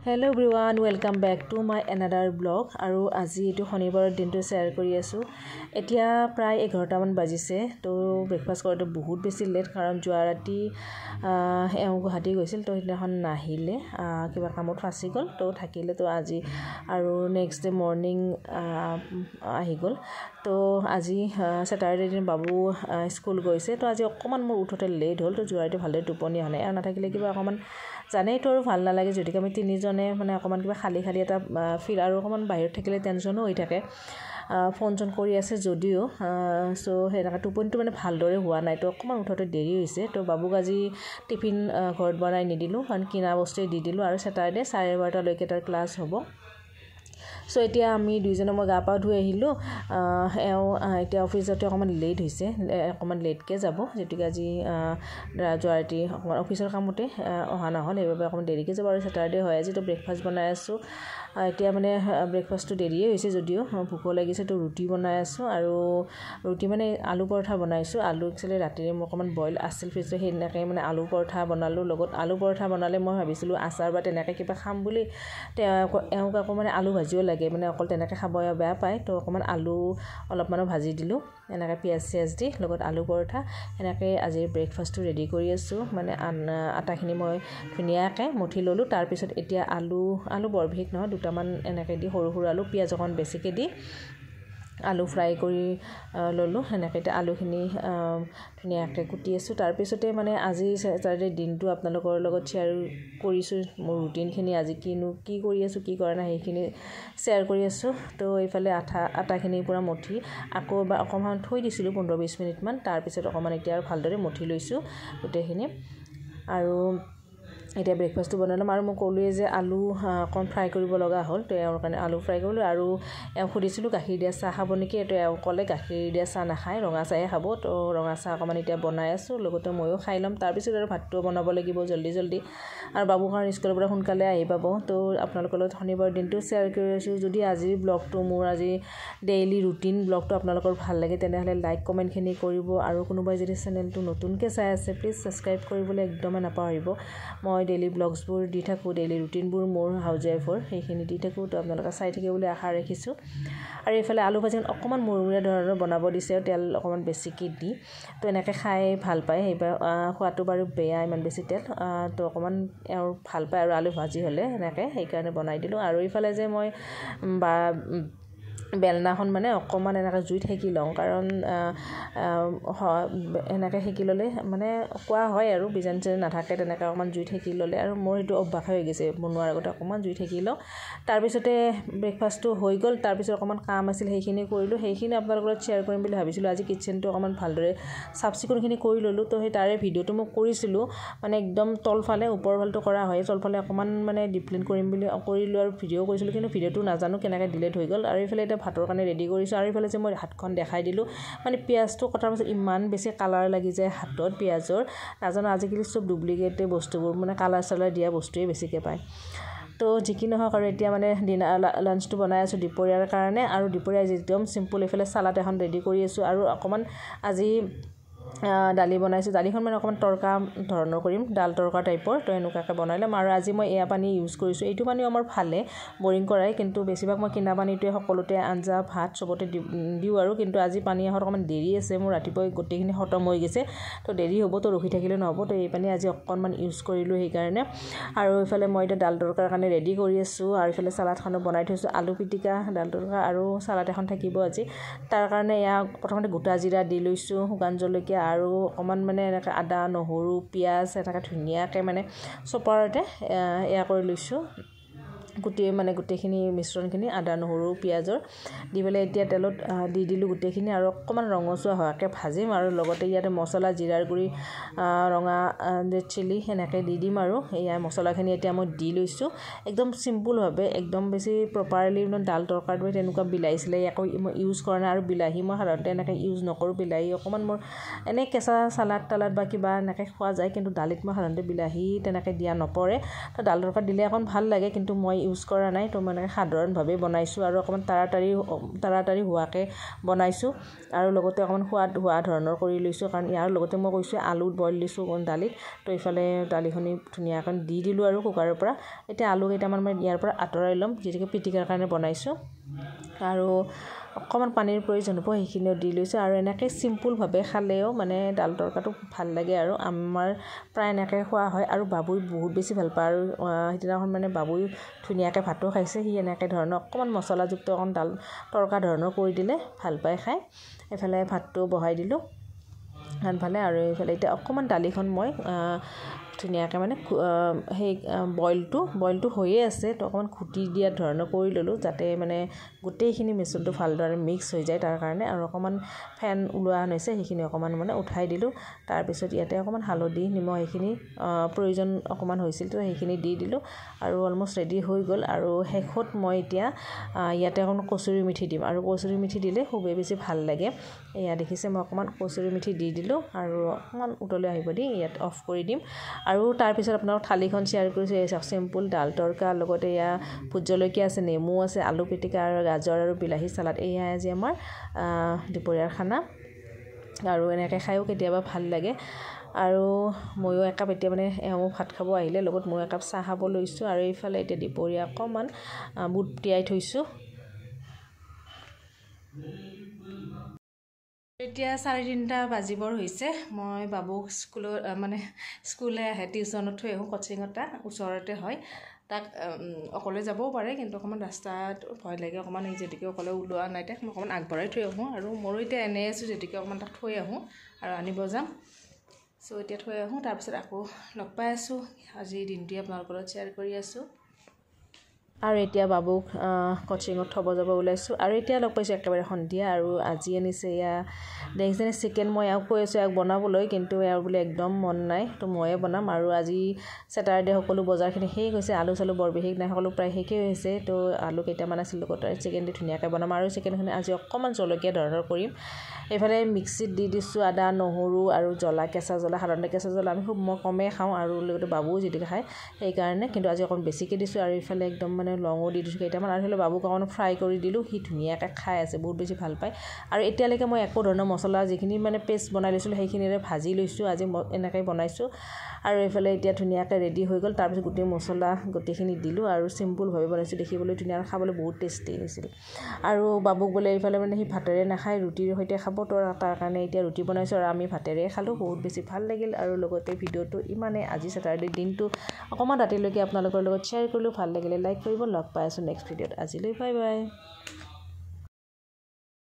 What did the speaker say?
Hello everyone, welcome back to my another blog. আৰু আজি এটো শনিবাৰৰ দিনটো শেয়াৰ কৰি আছো। এতিয়া প্ৰায় 11টা মান বাজিছে। তো ব্ৰেকফাষ্ট কৰোতে বহুত বেছি লেট কাৰণ যোৱা ৰাতি এওঁ গুৱাহাটী গৈছিল তো সেইদিনাখন নাহিলে কিবা কামত ফাঁচি গ'ল তো থাকিলে তো আজি আৰু নেক্সট ডে মৰ্নিং আহি গ'ল। তো আজি স্যাটাৰডে দিন বাবু স্কুল গৈছে তো আজি অকমান মোৰ উঠতে লেট হ'ল তো যোৱা ৰাতি ভালদৰে টোপনি আহা নাই আৰু নাথাকিলে কিবা অকমান জানেই তো আৰু ভাল নালাগে যদি আমি তিনিজনে মানে অকমান কিবা খালি এটা ফিল আৰু অকমান বাহিৰত থাকিলে টেনচনো হৈ থাকে ফোন কৰি আছে যদিও সো হেনেকা টোপনিটো মানে ভালদৰে হোৱা নাই তো অকমান উঠতে দেৰি হৈছে তো বাবুক আজি টিফিন ঘৰত বনাই নিদিলো কাৰণ কিনা বস্তু দি দিলো আৰু স্যাটাৰডে 12:30 লৈকে তাৰ ক্লাছ হ'ব। সো এতিয়া আমি দুইজনে মই গা পা ধুই আহিলো এও এতিয়া অফিস যাতে অকমান লেট হৈছে অকমান লেটকে যাব যেটিকে আজি জোৱাৰটি অফিসৰ কামতে অহা নহল সেইবাবে অকমান দেৰিকে যাব আৰু স্যাটাৰডে হয় আজি তো ব্ৰেকফাষ্ট বনাই আছো এতিয়া মানে ব্ৰেকফাষ্টটো দেৰিয়ে হৈছে যদিও ভোক লাগিছে তো ৰুটি বনাই আছো আৰু ৰুটি মানে আলু পৰঠা বনাইছো আলু একচুয়ালি ৰাতিৰে মই অকমান বইল আছিল ফ্ৰিজত হেনেকে মানে আলু পৰঠা বনালো লগত আলু পৰঠা বনালে মই ভাবিছিলো আচাৰ বা তেনেকে কিবা খাম বুলি এওঁক অকমান আলু ভাজিও লাগে মানে অকল তেনেকে খাব বেয়া পায় তো অকমান আলু অলপমান ভাজি দিলো এনেকে পিয়াজ দি লগত আলু পৰঠা এনেকে আজি ব্ৰেকফাষ্টটো ৰেডি কৰি আছো মানে আটাখিনি মই ধুনিয়াকে মুঠি ললো তাৰ পিছত এতিয়া আলু বৰ বিশেষ নহয় দুটামান এনেকে দি সৰু আলু পিয়াজ অকন বেছিকে দি আলু ফ্ৰাই কৰি ললো এনেকে আলুখিনি ধুনিয়াকে কুটি আছো তাৰ পিছতে মানে আজি স্যাটাৰডে দিনটো আপোনালোকৰ লগত শেয়াৰ কৰিছো মোৰ ৰুটিনখিনি আজি কি কৰি আছো কি কৰা নাই সেইখিনি শেয়াৰ কৰি আছো তো এইফালে আটাখিনি পুৰা মুঠি আকৌ অকমান থৈ দিছিলো 15-20 মিনিট মান তাৰ পিছত অকমান এতিয়া ভালদৰে মুঠি লৈছো গোটেইখিনি আৰু এতিয়া ব্ৰেকফাষ্টটো বনালাম আৰু মই কলোৱে যে আলু অকন ফ্ৰাই কৰিব লগা হ'ল তো এওঁৰ কাৰণে আলু ফ্ৰাই কৰিলো আৰু এওঁ খুদিছিলো গাখীৰ দিয়া চাহ খাব নেকি তো এওঁ কলে গাখীৰ দিয়া চাহ নাখায় ৰঙা চাহে খাব তো ৰঙা চাহ অকমান এতিয়া বনাই আছো লগতে ময়ো খাই লম তাৰ পিছত আৰু ভাতটো বনাব লাগিব জলদি আৰু বাবু কাৰণ স্কুলৰ পৰা সোনকালে আহি পাব তো আপোনালোকৰ লগত শনিবাৰ দিনটো শেয়াৰ কৰি আছো যদি আজিৰ ব্লগটো মোৰ আজি ডেইলি ৰুটিন ব্লগটো আপোনালোকৰ ভাল লাগে তেনেহলে লাইক কমেন্টখিনি কৰিব আৰু কোনোবাই যদি চেনেলটো নতুনকৈ চাই আছে প্লিজ সাবস্ক্ৰাইব কৰিবলৈ একদমে নাপাহৰিব মই ডেইলি ব্লগছবোৰ দি থাকো ডেইলি ৰুটিনবোৰ মোৰ হাউজ ওয়াইফৰ সেইখিনি দি থাকো তো আপোনালোকে চাই থাকে বুলি আশা ৰাখিছো আৰু এইফালে আলু ভাজি অকমান মুৰমুৰীয়া ধৰণৰ বনাব দিছে তেল অকমান বেছিকৈ দি তো এনেকে খাই ভাল পায় সেইবা খোৱাটো বাৰু বেয়া ইমান বেছি তেল তো অকমান আৰু ভাল পায় আৰু আলু ভাজি হলে এনেকে সেই কাৰণে বনাই দিলো আৰু এইফালে যে মই বেলনাখন মানে অকমান এনেকা জুই ঠেকি লওঁ কাৰণ এনেকে হেকি ললে মানে কোৱা হয় আৰু বিজান নাথাকে তেনেকা অকমান জুই ঠেকি ললে আৰু মোৰ এটো অভ্যাস হৈ গৈছে বনোৱাৰ আগতে অকমান জুই ঠেকি লওঁ তাৰ পিছতে ব্ৰেকফাষ্টটো হৈ গ'ল তাৰ পিছত অকমান কাম আছিল সেইখিনি কৰিলো সেইখিনি আপোনালোকৰ লগত শেয়াৰ কৰিম বুলি ভাবিছিলো আজি কিচেনটো অকমান ভালদৰে সাফচিকুনখিনি কৰি ললো তো সেই তাৰে ভিডিওটো মই কৰিছিলো মানে একদম তলফালে ওপৰফালটো কৰা হয় তলফালে অকমান মানে ডিপ্লিন কৰিম বুলি কৰিলো আৰু ভিডিও কৰিছিলো কিন্তু ভিডিওটো নাজানো কেনেকৈ ডিলিট হৈ গ'ল আৰু ইফালে এটা ভাতৰ কাৰণে ৰেডি কৰিছো আৰু ইফালে যে মই হাতখন দেখাই দিলো মানে পিয়াজটো কটাৰ পিছত ইমান বেছি কালাৰ লাগি যায় হাতত পিয়াজৰ নাজানো আজিকালি সব ডুপ্লিকেট বস্তুবোৰ মানে কালাৰ দিয়া বস্তুৱে বেছিকৈ পায় তো যিকি নহওক আৰু এতিয়া মানে লাঞ্চটো বনাই আছো দুপৰীয়াৰ কাৰণে আৰু দুপৰীয়া একদম সিম্পল এফালে সালাড এখন ৰেডি কৰি আছো আৰু অকমান আজি দালি বনাইছো দালিখন মানে অকমান তৰকা ধৰণৰ কৰিম ডাল তৰকা টাইপৰ তো এনেকুৱাকে বনাইলাম আৰু আজি মই এয়া পানী ইউজ কৰিছো এইটো পানী আমাৰ ভালে বৰিং কৰাই কিন্তু বেছিভাগ মই কিনা পানীটোৱে সকলোতে আঞ্জা ভাত সবতে দিও আৰু কিন্তু আজি পানী আহৰ অকমান দেৰি আছে মোৰ ৰাতিপুৱা গোটেইখিনি খতম হৈ গৈছে তো দেৰি হ'ব তো ৰখি থাকিলে নহব তো এই পানী আজি অকনমান ইউজ কৰিলো সেই কাৰণে আৰু ইফালে মই এটা ডাল তৰকাৰ কাৰণে ৰেডি কৰি আছো আৰু ইফালে সালাডখনো বনাই থৈছো আলু পিটিকা ডাল তৰকা আৰু সালাড এখন থাকিব আজি তাৰ কাৰণে এয়া প্ৰথমতে গোটা জিৰা দি লৈছো শুকান জলকীয়া আৰু অকমান মানে এনেকা আদা নহৰু পিয়াজ এনেকা ধুনিয়াকে মানে চপাৰতে এয়া কৰি লৈছো গোটেইখিনি মিশ্ৰণখিনি আদা নহৰু পিয়াজৰ দি পেলাই এতিয়া তেলত দি দিলো গোটেইখিনি আৰু অকমান ৰঙচুৱা হোৱাকে ভাজিম আৰু লগতে ইয়াতে মছলা জিৰাৰ গুৰি ৰঙা চিলি এনেকে দি দিম আৰু এয়া মছলাখিনি এতিয়া মই দি লৈছো একদম সিম্পল ভাবে একদম বেছি প্ৰপাৰলি ডাল তৰকাৰটো তেনেকুৱা বিলাইছিলে আকৌ মই ইউজ কৰা নাই আৰু বিলাহী মই সাধাৰণতে এনেকে ইউজ নকৰো বিলাহী অকমান মোৰ এনে কেঁচা সালাড বা কিবা এনেকে খোৱা যায় কিন্তু দালিত মই সাধাৰণতে বিলাহী তেনেকে দিয়া নপৰে তো ডাল তৰকাৰ দিলে অকন ভাল লাগে কিন্তু মই ইউজ কৰা নাই তো মানে সাধাৰণভাৱে বনাইছোঁ আৰু অকণমান তাড়াতাড়ি হোৱাকৈ বনাইছোঁ আৰু লগতে অকণমান সোৱাদ হোৱা ধৰণৰ কৰি লৈছোঁ কাৰণ ইয়াৰ লগতে মই কৈছোঁ আলু বইল দিছোঁ দালিত তো এইফালে দালিখিনি ধুনীয়াকৈ দি দিলোঁ আৰু কুকাৰৰ পৰা এতিয়া আলু কেইটামান মই ইয়াৰ পৰা আঁতৰাই ল'ম যিহেতুকে পিটিকাৰ কাৰণে বনাইছোঁ আৰু অকণমান পানীৰ প্ৰয়োজন হ'ব সেইখিনিও দি লৈছোঁ আৰু এনেকৈ চিম্পুলভাৱে খালেও মানে দাল তৰকাটো ভাল লাগে আৰু আমাৰ প্ৰায় এনেকৈ খোৱা হয় আৰু বাবুই বহুত বেছি ভাল পায় আৰু সেইদিনাখন মানে বাবুই ধুনীয়াকৈ ভাতো খাইছে সি এনেকৈ ধৰণৰ অকণমান মছলাযুক্ত অকণ দাল তৰকা ধৰণৰ কৰি দিলে ভাল পায় খাই এইফালে ভাতটো বহাই দিলোঁ আনফালে আৰু এইফালে এতিয়া অকণমান দালিখন মই ধুনীয়াকৈ মানে সেই বইলটো হৈয়ে আছে তো অকণমান ঘুটি দিয়া ধৰণৰ কৰি ল'লোঁ যাতে মানে গোটেইখিনি মিশ্ৰণটো ভালদৰে মিক্স হৈ যায় তাৰ কাৰণে আৰু অকণমান ফেন ওলোৱা হৈছে সেইখিনি অকণমান মানে উঠাই দিলোঁ তাৰপিছত ইয়াতে অকণমান হালধি নিমখ সেইখিনি প্ৰয়োজন অকণমান হৈছিল তো সেইখিনি দি দিলোঁ আৰু অলমষ্ট ৰেডি হৈ গ'ল আৰু শেষত মই এতিয়া ইয়াতে অকণমান কচুৰি মেথি দিম আৰু কচুৰি মেথি দিলে খুবেই বেছি ভাল লাগে এয়া দেখিছে মই অকণমান কচুৰি মেথি দি দিলোঁ আৰু অকণমান উতলি আহিব দি ইয়াত অফ কৰি দিম আৰু তাৰপিছত আপোনালোক থালিখন শ্বেয়াৰ কৰিছোঁ এই চিম্পুল দাল তৰকা লগতে এয়া ভোট জলকীয়া আছে নেমু আছে আলু পিটিকা আৰু গাজৰ আৰু বিলাহী চালাড এয়া আজি আমাৰ দুপৰীয়াৰ খানা আৰু এনেকৈ খায়ো কেতিয়াবা ভাল লাগে আৰু ময়ো একাপ এতিয়া মানে এওঁ ভাত খাব আহিলে লগত মই একাপ চাহ খাব লৈছোঁ আৰু এইফালে এতিয়া দুপৰীয়া অকণমান বুট তিয়াই থৈছোঁ এতিয়া 3:30 বাজিবৰ হৈছে মই বাবুক স্কুললৈ আহে টিউশ্যনত থৈ আহোঁ কোচিঙত ওচৰতে হয় তাক অকলে যাবও পাৰে কিন্তু অকণমান ৰাস্তাত ভয় লাগে অকণমান যেতিকে অকলে ওলোৱা নাই তাক মই অকণমান আগবঢ়াই থৈ আহোঁ আৰু মোৰো এতিয়া এনেই আছোঁ যেতিকে অকণমান তাক থৈ আহোঁ আৰু আনিব যাম চ' এতিয়া থৈ আহোঁ তাৰপিছত আকৌ লগ পাই আছোঁ আজি দিনটোৱে আপোনালোকৰ লগত শ্বেয়াৰ কৰি আছোঁ আৰু এতিয়া বাবুক কোচিঙত থ'ব যাব ওলাইছোঁ আৰু এতিয়া লগ পাইছোঁ একেবাৰে সন্ধিয়া আৰু আজি আনিছে এয়া দেখিছেনে চিকেন মই ইয়াক কৈ আছোঁ ইয়াক বনাবলৈ কিন্তু ইয়াৰ বোলে একদম মন নাই তো ময়ে বনাম আৰু আজি ছেটাৰডে সকলো বজাৰখিনি শেষ হৈছে আলু চালু বৰ বিশেষ নাই সকলো প্ৰায় শেষেই হৈছে তো আলু কেইটামান আছিল লগত চিকেন দি ধুনীয়াকৈ বনাম আৰু চিকেনখিনি আজি অকণমান জলকীয়া ধৰণৰ কৰিম এইফালে মিক্সিত দি দিছোঁ আদা নহৰু আৰু জ্বলা কেঁচা জ্বলা সাধাৰণতে কেঁচা জ্বলা আমি মই কমেই খাওঁ আৰু লগতে বাবুও যেতিকে খায় সেইকাৰণে কিন্তু আজি অকণ বেছিকৈ দিছোঁ আৰু এইফালে একদম মানে লঙো দি দিছোঁ কেইটামান আৰু সেইফালে বাবুক অকণ ফ্ৰাই কৰি দিলোঁ সি ধুনীয়াকৈ খাই আছে বহুত বেছি ভাল পায় আৰু এতিয়ালৈকে মই একো ধৰণৰ মছলা যিখিনি মানে পেষ্ট বনাই লৈছিলোঁ সেইখিনিৰে ভাজি লৈছোঁ আজি এনেকৈ বনাইছোঁ আৰু এইফালে এতিয়া ধুনীয়াকৈ ৰেডি হৈ গ'ল তাৰপিছত গোটেই মছলা গোটেইখিনি দিলোঁ আৰু চিম্পুলভাৱে বনাইছোঁ দেখিবলৈ ধুনীয়া আৰু খাবলৈ বহুত টেষ্টি হৈছিল আৰু বাবুক বোলে এইফালে মানে সি ভাতেৰে নাখায় ৰুটিৰ সৈতে খাব তো তাৰ কাৰণে এতিয়া ৰুটি বনাইছোঁ আৰু আমি ভাতেৰে খালোঁ বহুত বেছি ভাল লাগিল আৰু লগতে ভিডিঅ'টো ইমানেই আজি ছেটাৰডে দিনটো অকণমান ৰাতিলৈকে আপোনালোকৰ লগত শ্বেয়াৰ কৰিলোঁ ভাল লাগিলে লাইক কৰিব লগ পাই আছোঁ নেক্সট ভিডিঅ'ত আজিলৈ বাই বাই